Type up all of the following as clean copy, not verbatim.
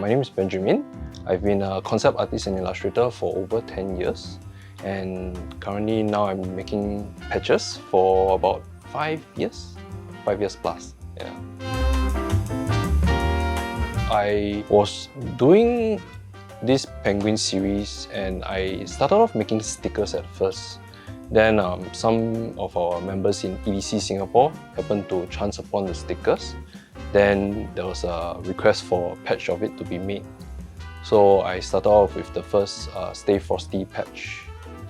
my name is Benjamin. I've been a concept artist and illustrator for over 10 years. And currently now I'm making patches for about 5 years. 5 years plus, yeah. I was doing this penguin series and I started off making stickers at first. Then some of our members in EDC Singapore happened to chance upon the stickers. Then there was a request for a patch of it to be made. So I started off with the first Stay Frosty patch,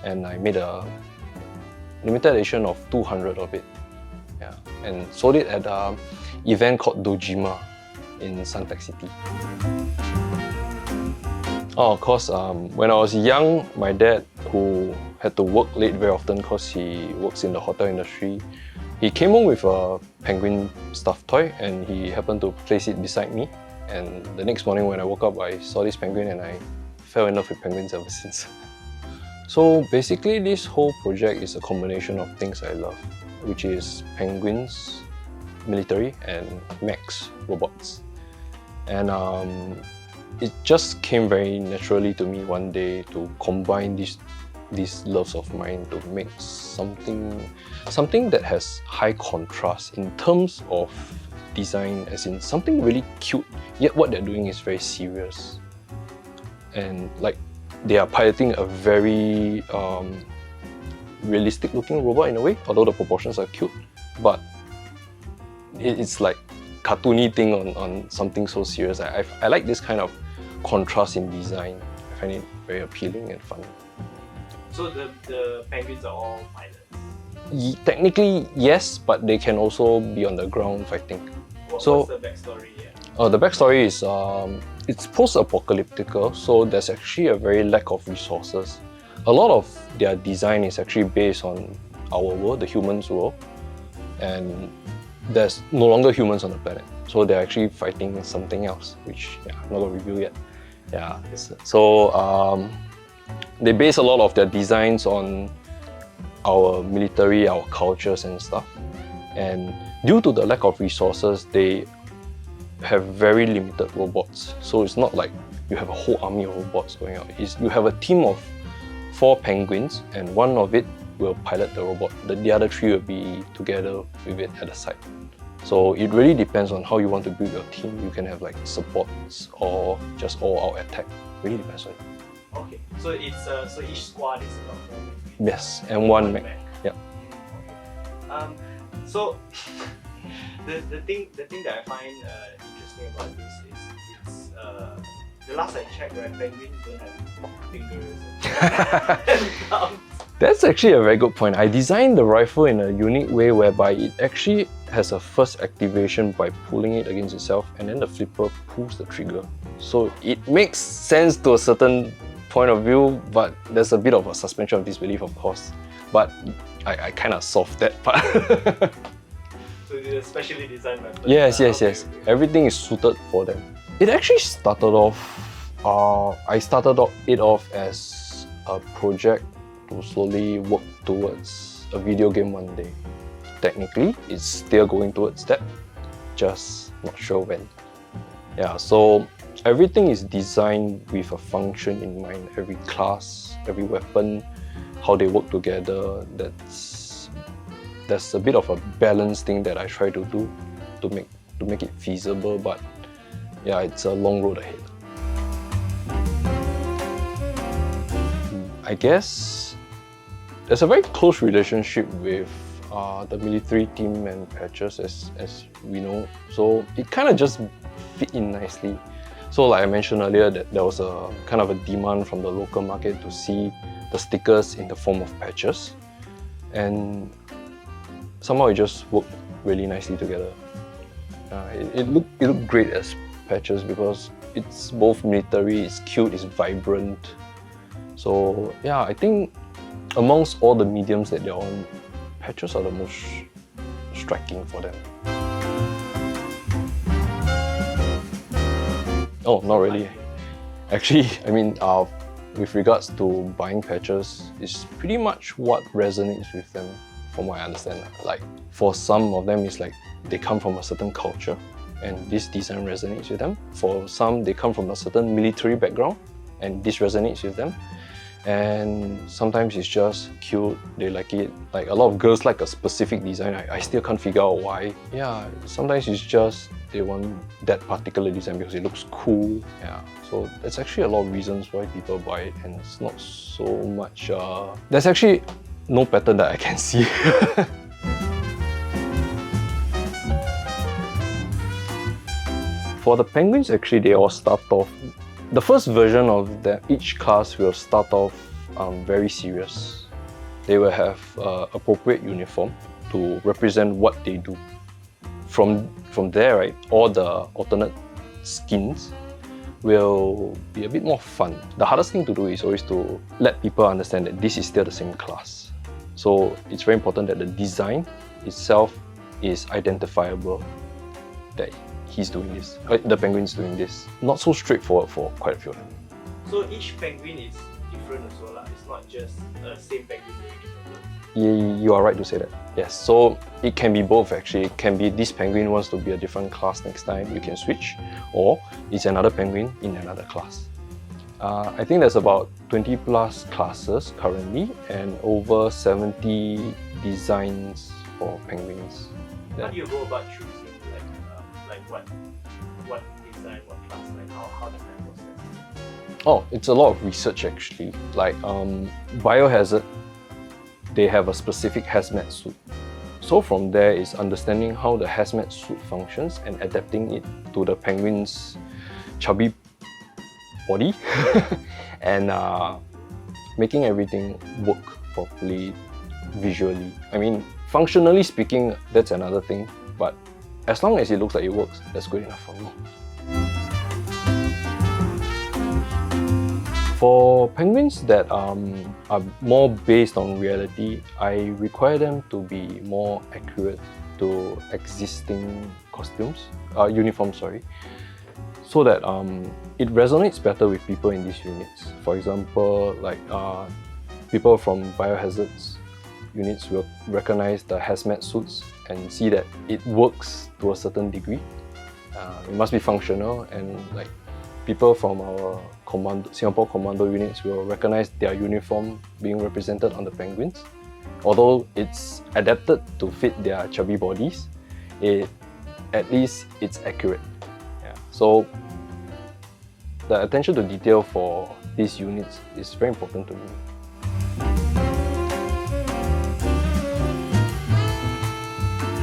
and I made a limited edition of 200 of it. Yeah, and sold it at an event called Dojima in Suntec City. Oh, of course, when I was young, my dad, who had to work late very often because he works in the hotel industry, he came home with a penguin stuffed toy and he happened to place it beside me. And the next morning when I woke up, I saw this penguin and I fell in love with penguins ever since. So basically, this whole project is a combination of things I love, which is penguins, military, and mechs, robots. And it just came very naturally to me one day to combine these loves of mine to make something that has high contrast in terms of design, as in something really cute, yet what they're doing is very serious. And like, they are piloting a very realistic looking robot in a way, although the proportions are cute, but it's like cartoony thing on something so serious. I like this kind of contrast in design. I find it very appealing and fun. So the penguins are all pilots? Technically, yes, but they can also be on the ground fighting. What's the backstory? Yeah. The backstory is it's post-apocalyptical, so there's actually a very lack of resources. A lot of their design is actually based on our world, the humans' world, and there's no longer humans on the planet. So they're actually fighting something else, which I'm not going to reveal yet. Yeah. So they base a lot of their designs on our military, our cultures and stuff. And due to the lack of resources, they have very limited robots. So it's not like you have a whole army of robots going out. You have a team of 4 penguins and one of it will pilot the robot. The other 3 will be together with it at the side. So it really depends on how you want to build your team. You can have like supports or just all-out attack. Really depends on it. Okay, so it's so each squad is about 4 penguins. Yes, and one mech. Yeah. Okay. So the thing that I find interesting about this is it's the last I checked, right, penguins don't have fingers and thumbs. That's actually a very good point. I designed the rifle in a unique way whereby it actually has a first activation by pulling it against itself, and then the flipper pulls the trigger. So it makes sense to a certain point of view, but there's a bit of a suspension of disbelief, of course. But I kind of solved that part. So it's specially designed weapons? Yes. Everything is suited for them. It actually started off, I started it off as a project to slowly work towards a video game one day. Technically, it's still going towards that, just not sure when. Yeah, so everything is designed with a function in mind. Every class, every weapon, how they work together. There's a bit of a balance thing that I try to do to make it feasible, but yeah, it's a long road ahead. I guess there's a very close relationship with the military team and patches, as we know. So it kind of just fit in nicely. So like I mentioned earlier, that there was a kind of a demand from the local market to see the stickers in the form of patches. And somehow it just worked really nicely together. It looked great as patches because it's both military, it's cute, it's vibrant. So yeah, I think amongst all the mediums that they're on, patches are the most striking for them. Oh, not really. Actually, I mean, with regards to buying patches, it's pretty much what resonates with them, from what I understand. Like, for some of them, it's like they come from a certain culture. and this design resonates with them. For some, they come from a certain military background and this resonates with them. And sometimes it's just cute, they like it. Like a lot of girls like a specific design, I still can't figure out why. Yeah, sometimes it's just they want that particular design because it looks cool. Yeah, so there's actually a lot of reasons why people buy it, and it's not so much, there's actually no pattern that I can see. For the penguins, actually they all start off, the first version of each class will start off very serious. They will have appropriate uniform to represent what they do. From there, right, all the alternate skins will be a bit more fun. The hardest thing to do is always to let people understand that this is still the same class. So it's very important that the design itself is identifiable, that he's doing this, the penguin's doing this. Not so straightforward for quite a few of them. So each penguin is different as well, it's not just the same penguin doing different work. You are right to say that. Yes, so it can be both actually. It can be this penguin wants to be a different class next time, you can switch, or it's another penguin in another class. I think there's about 20 plus classes currently and over 70 designs for penguins. How do you go about choosing what design, what class, how does that process? Oh, it's a lot of research actually. Like Biohazard, they have a specific hazmat suit. So from there is understanding how the hazmat suit functions and adapting it to the penguin's chubby body and making everything work properly visually. I mean, functionally speaking, that's another thing, but as long as it looks like it works, that's good enough for me. For penguins that are more based on reality, I require them to be more accurate to existing uniforms, so that it resonates better with people in these units. For example, like people from Biohazard's units will recognize the hazmat suits and see that it works to a certain degree. It must be functional, and like people from our Singapore Commando units will recognize their uniform being represented on the penguins. Although it's adapted to fit their chubby bodies, at least it's accurate. Yeah. So the attention to detail for these units is very important to me.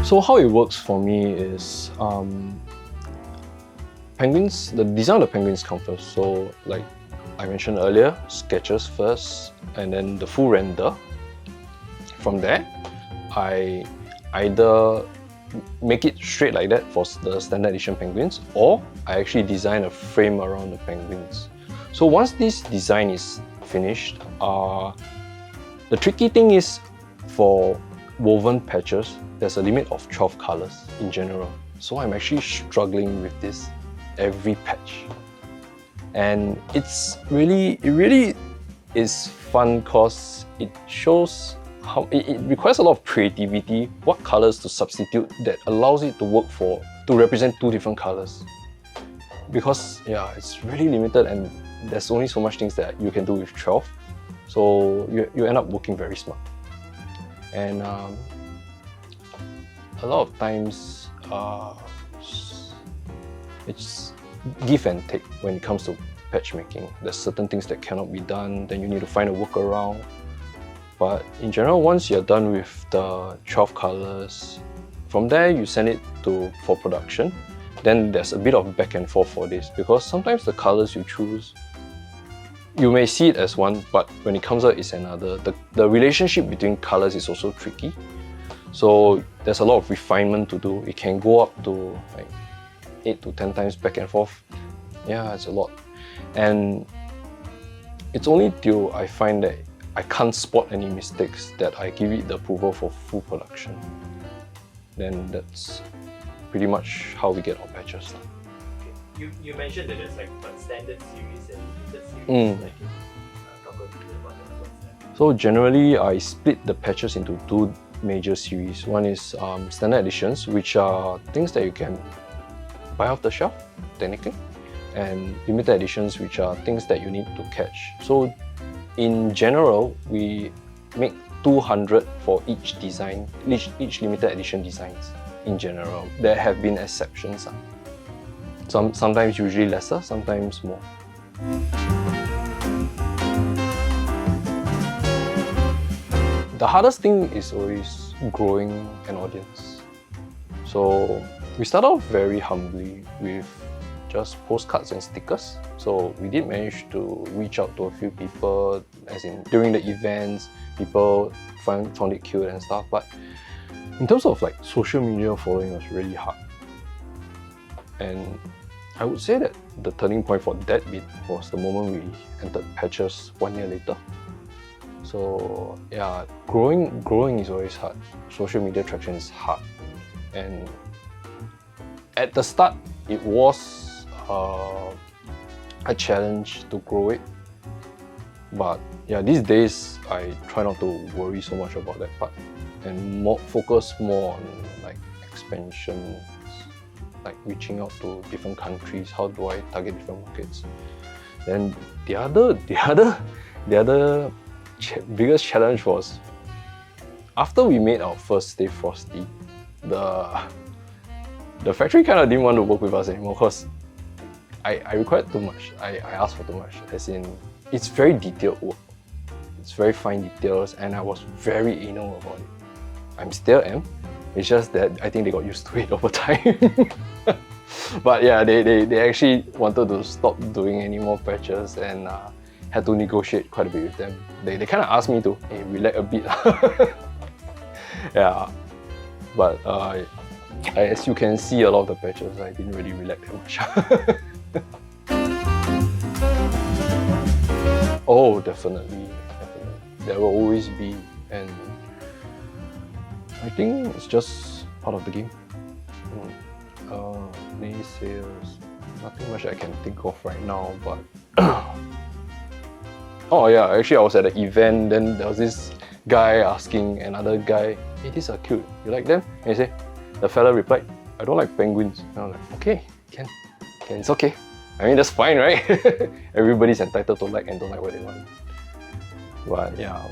So how it works for me is penguins, the design of the penguins come first. So like I mentioned earlier, sketches first and then the full render. From there, I either make it straight like that for the standard edition penguins, or I actually design a frame around the penguins. So once this design is finished, the tricky thing is for woven patches, there's a limit of 12 colors in general. So I'm actually struggling with this every patch. And it really is fun because it shows how it requires a lot of creativity, what colors to substitute that allows it to represent two different colors. Because yeah, it's really limited and there's only so much things that you can do with 12. So you end up working very smart. And a lot of times it's give and take when it comes to patch making. There's certain things that cannot be done, then you need to find a workaround. But in general, once you're done with the 12 colors, from there you send it for production. Then there's a bit of back and forth for this, because sometimes the colors you choose, you may see it as one, but when it comes out it's another. The relationship between colors is also tricky. So there's a lot of refinement to do. It can go up to like 8 to 10 times back and forth. Yeah, it's a lot. And it's only till I find that I can't spot any mistakes that I give it the approval for full production. Then that's pretty much how we get our patches. Okay. You mentioned that there's like a standard series and limited series. Talk a bit about that. So generally, I split the patches into two major series. One is standard editions, which are things that you can buy off the shelf, technically, and limited editions, which are things that you need to catch. So in general, we make 200 for each design, each limited edition designs in general. There have been exceptions. Sometimes usually lesser, sometimes more. The hardest thing is always growing an audience. So we start off very humbly with just postcards and stickers. So we did manage to reach out to a few people, as in during the events, people found it cute and stuff. But in terms of like social media following was really hard. And I would say that the turning point for that bit was the moment we entered Patches 1 year later. So yeah, growing is always hard. Social media traction is hard. And at the start, it was a challenge to grow it. But yeah, these days, I try not to worry so much about that part and focus more on like expansion, like reaching out to different countries. How do I target different markets? Then the other biggest challenge was after we made our first Stay Frosty, the factory kind of didn't want to work with us anymore because I required too much. I asked for too much, as in it's very detailed work. It's very fine details, and I was very anal about it. I'm still am. It's just that I think they got used to it over time. But yeah, they actually wanted to stop doing any more patches and had to negotiate quite a bit with them. They kind of asked me to, hey, relax a bit. Yeah, but as you can see, a lot of the patches, I didn't really relax that much. Oh, definitely. There will always be, and I think it's just part of the game. Naysayers, nothing much I can think of right now, but oh yeah, actually I was at an event, then there was this guy asking another guy, hey, these are cute, you like them? And the fella replied, I don't like penguins. And I was like, okay, can, it's okay. I mean, that's fine, right? Everybody's entitled to like and don't like what they want. But yeah,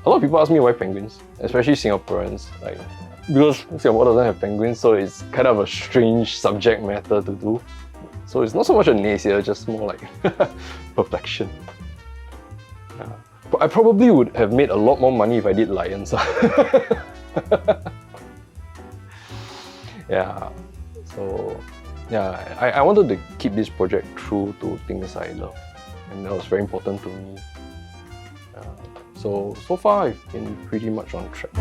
a lot of people ask me why penguins, especially Singaporeans, like, because Singapore doesn't have penguins, so it's kind of a strange subject matter to do. So it's not so much a naysayer, just more like perfection. Yeah. But I probably would have made a lot more money if I did lions. Yeah, so yeah, I wanted to keep this project true to things I love, and that was very important to me. So far I've been pretty much on track.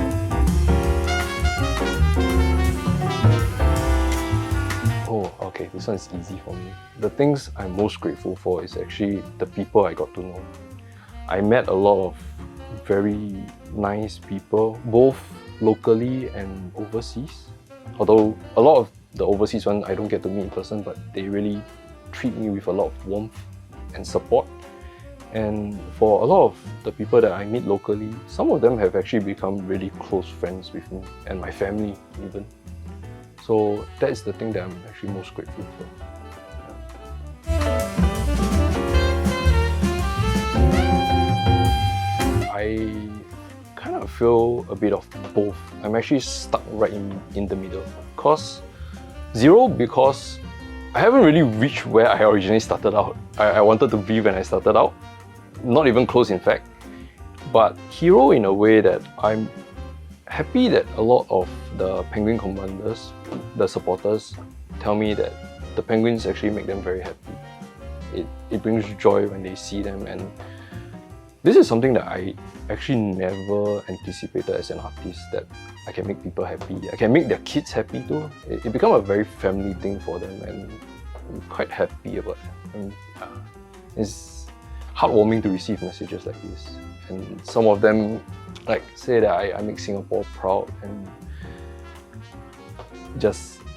Oh, okay, this one is easy for me. The things I'm most grateful for is actually the people I got to know. I met a lot of very nice people, both locally and overseas. Although a lot of the overseas ones I don't get to meet in person, but they really treat me with a lot of warmth and support. And for a lot of the people that I meet locally, some of them have actually become really close friends with me and my family even. So that's the thing that I'm actually most grateful for. I kind of feel a bit of both. I'm actually stuck right in the middle. Zero, because I haven't really reached where I originally started out. I wanted to be when I started out. Not even close, in fact. But hero in a way that I'm happy that a lot of the Penguin commanders, the supporters, tell me that the penguins actually make them very happy. It brings joy when they see them, and this is something that I actually never anticipated as an artist, that I can make people happy. I can make their kids happy too. It became a very family thing for them, and I'm quite happy about it. And, it's heartwarming to receive messages like this. And some of them like say that I make Singapore proud, and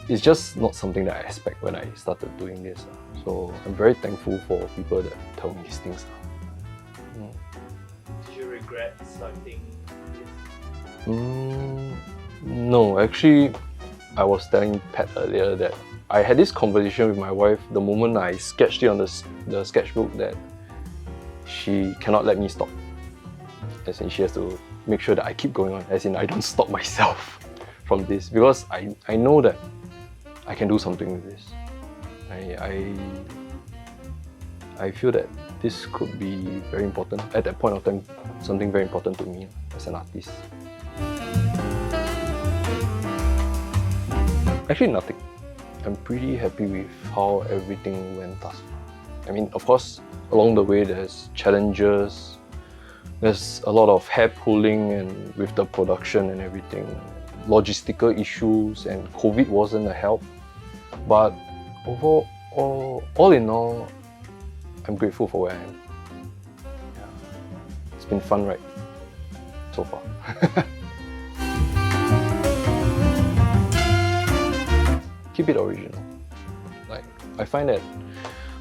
it's just not something that I expect when I started doing this. So I'm very thankful for people that tell me these things. Did you regret starting this? No, actually, I was telling Pat earlier that I had this conversation with my wife the moment I sketched it on the sketchbook that she cannot let me stop. As in, she has to make sure that I keep going on, as in I don't stop myself from this, because I know that I can do something with this. I feel that this could be very important, at that point of time, something very important to me as an artist. Actually nothing. I'm pretty happy with how everything went thus far. I mean, of course, along the way there's challenges, there's a lot of hair pulling and with the production and everything, logistical issues, and COVID wasn't a help. But overall, all in all, I'm grateful for where I am. Yeah. It's been fun, right? So far. Keep it original. Like, I find that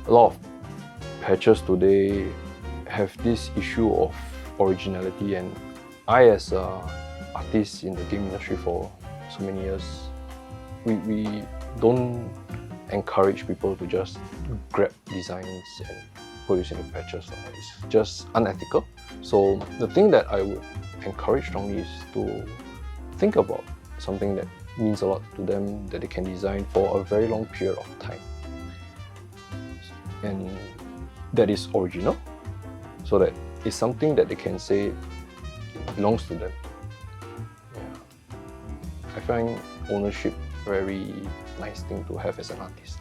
a lot of patches today have this issue of originality, and I, as an artist in the game industry for so many years, we don't encourage people to just grab designs and produce into patches. It's just unethical. So the thing that I would encourage strongly is to think about something that means a lot to them, that they can design for a very long period of time, and that is original, so that it's something that they can say belongs to them. Yeah. I find ownership a very nice thing to have as an artist.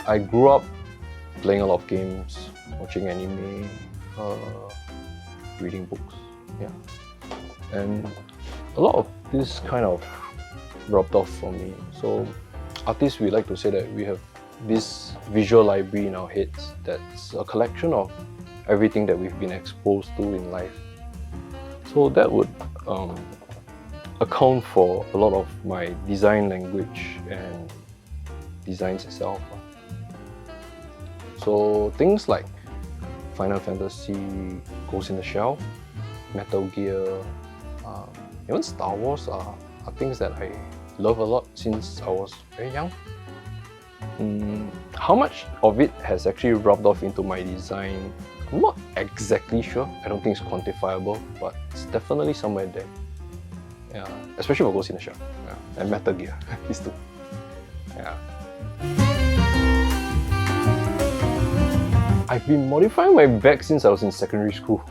I grew up playing a lot of games, watching anime, reading books. Yeah. And a lot of this kind of rubbed off for me. So artists, we like to say that we have this visual library in our heads that's a collection of everything that we've been exposed to in life. So that would account for a lot of my design language and designs itself. So things like Final Fantasy, Ghost in the Shell, Metal Gear, even Star Wars are things that I love a lot since I was very young. How much of it has actually rubbed off into my design, I'm not exactly sure. I don't think it's quantifiable, but it's definitely somewhere there. Yeah, especially for Ghost in the Shell, yeah. And Metal Gear, these two. Yeah. I've been modifying my bag since I was in secondary school.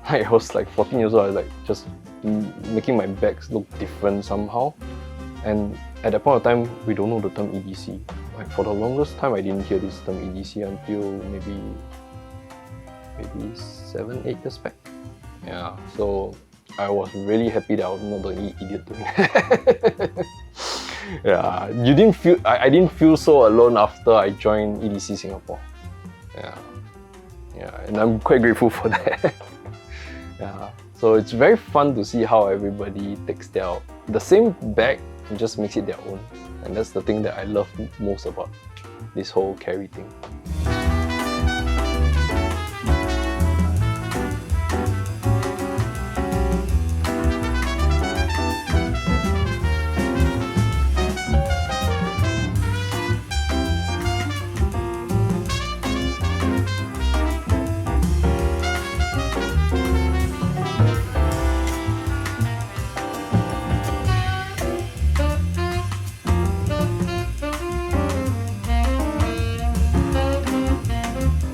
I was like 14 years old, I was like just making my bags look different somehow. And at that point of time, we don't know the term EDC. Like for the longest time, I didn't hear this term EDC until maybe 7-8 years back. Yeah, so I was really happy that I was not the only idiot doing it. Yeah, I didn't feel so alone after I joined EDC Singapore. Yeah, and I'm quite grateful for that. Yeah, so it's very fun to see how everybody takes the same bag and just makes it their own. And that's the thing that I love most about this whole carry thing.